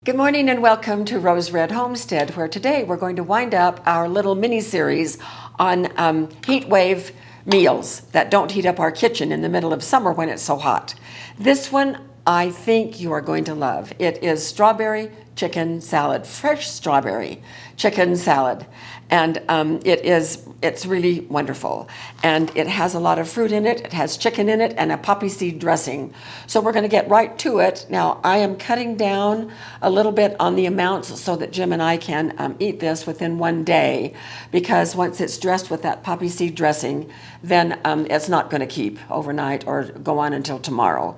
Good morning and welcome to Rose Red Homestead, where today we're going to wind up our little mini-series on heat wave meals that don't heat up our kitchen in the middle of summer when it's so hot. This one I think you are going to love. It is strawberry chicken salad, fresh strawberry chicken salad. And it's really wonderful. And it has a lot of fruit in it, it has chicken in it, and a poppy seed dressing. So we're gonna get right to it. Now, I am cutting down a little bit on the amounts so that Jim and I can eat this within one day, because once it's dressed with that poppy seed dressing, then it's not gonna keep overnight or go on until tomorrow.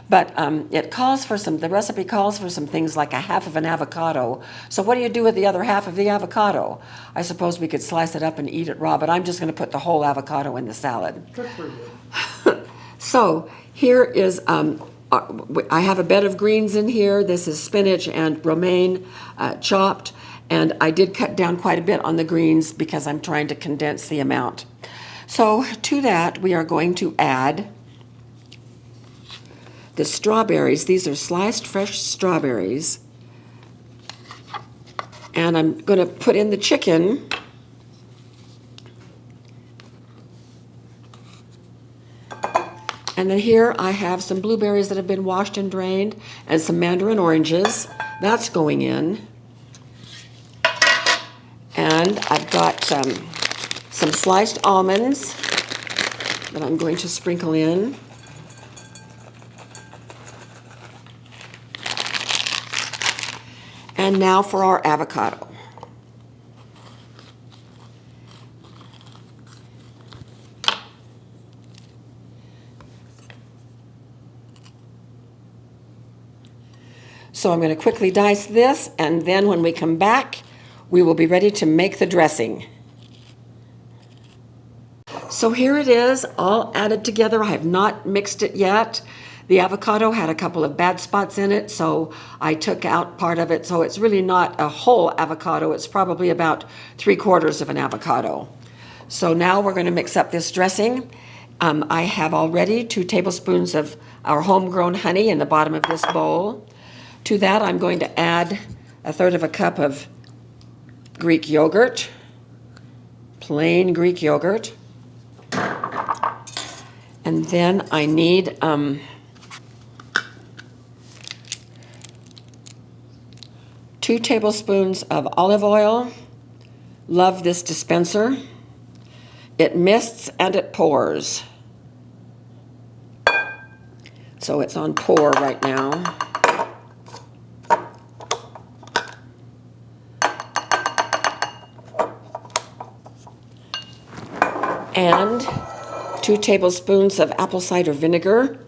But the recipe calls for some things like a half of an avocado. So what do you do with the other half of the avocado? I suppose we could slice it up and eat it raw, but I'm just going to put the whole avocado in the salad. Good for you. So here is, I have a bed of greens in here. This is spinach and romaine chopped, and I did cut down quite a bit on the greens because I'm trying to condense the amount. So to that, we are going to add the strawberries. These are sliced fresh strawberries. And I'm going to put in the chicken. And then here I have some blueberries that have been washed and drained and some mandarin oranges. That's going in. And I've got some sliced almonds that I'm going to sprinkle in. And now for our avocado. So I'm going to quickly dice this, and then when we come back, we will be ready to make the dressing. So here it is, all added together. I have not mixed it yet. The avocado had a couple of bad spots in it, so I took out part of it. So it's really not a whole avocado. It's probably about 3/4 of an avocado. So now we're going to mix up this dressing. I have already 2 tablespoons of our homegrown honey in the bottom of this bowl. To that, I'm going to add 1/3 cup of Greek yogurt, plain Greek yogurt. And then I need 2 tablespoons of olive oil. Love this dispenser. It mists and it pours. So it's on pour right now. And 2 tablespoons of apple cider vinegar.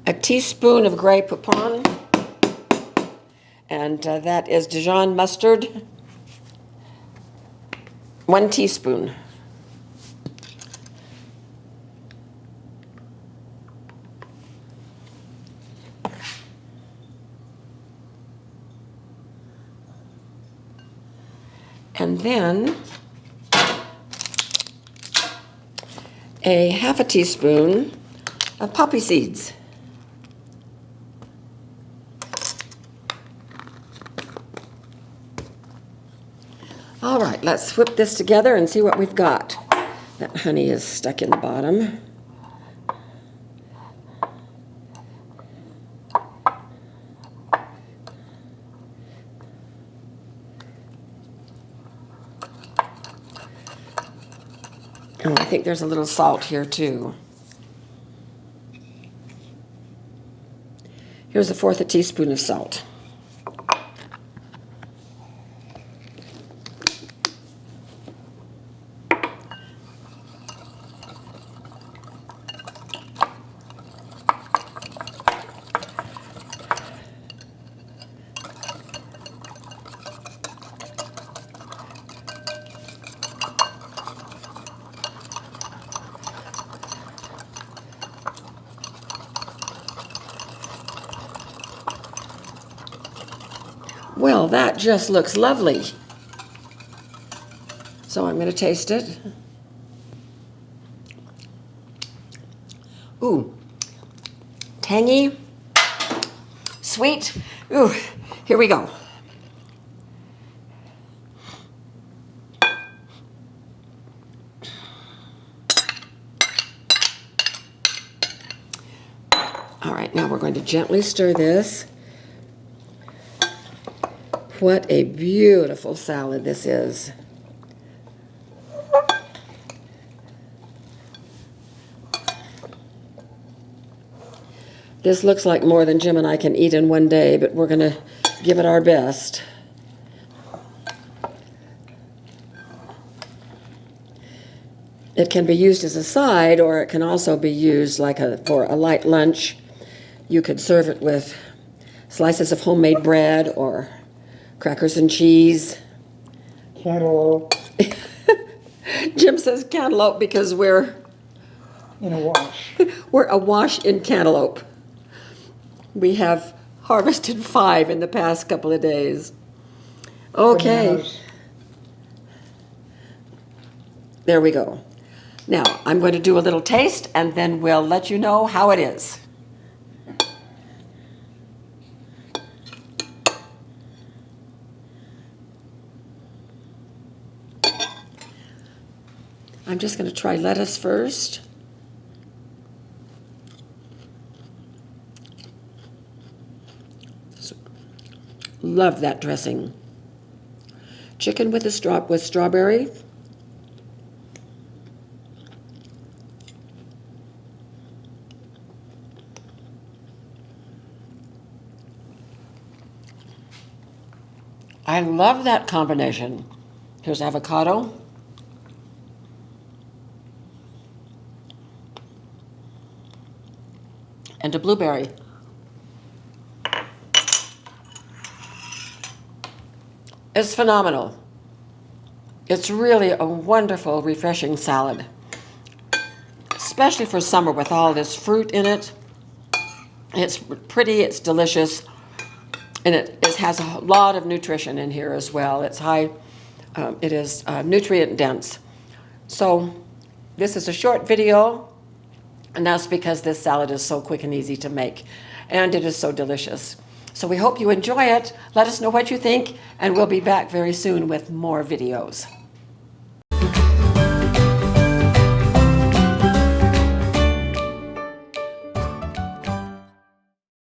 A teaspoon of Grey Poupon, and that is Dijon mustard, 1 teaspoon. And then a 1/2 teaspoon of poppy seeds. All right, let's whip this together and see what we've got. That honey is stuck in the bottom. Oh, I think there's a little salt here too. Here's 1/4 teaspoon of salt. Well, that just looks lovely. So I'm going to taste it. Ooh, tangy, sweet. Ooh, here we go. All right, now we're going to gently stir this. What a beautiful salad this is. This looks like more than Jim and I can eat in one day, but we're going to give it our best. It can be used as a side, or it can also be used like for a light lunch. You could serve it with slices of homemade bread or crackers and cheese. Cantaloupe Jim says cantaloupe because we're in a wash. we're awash in cantaloupe. We have harvested 5 in the past couple of days. Okay. Bananas. There we go. Now, I'm going to do a little taste, and then we'll let you know how it is. I'm just going to try lettuce first. Love that dressing. Chicken with strawberry. I love that combination. Here's avocado. And a blueberry. It's phenomenal. It's really a wonderful, refreshing salad, especially for summer with all this fruit in it. It's pretty, it's delicious, and it has a lot of nutrition in here as well. It's high, it is nutrient dense. So this is a short video, and that's because this salad is so quick and easy to make, and it is so delicious. So we hope you enjoy it. Let us know what you think, and we'll be back very soon with more videos.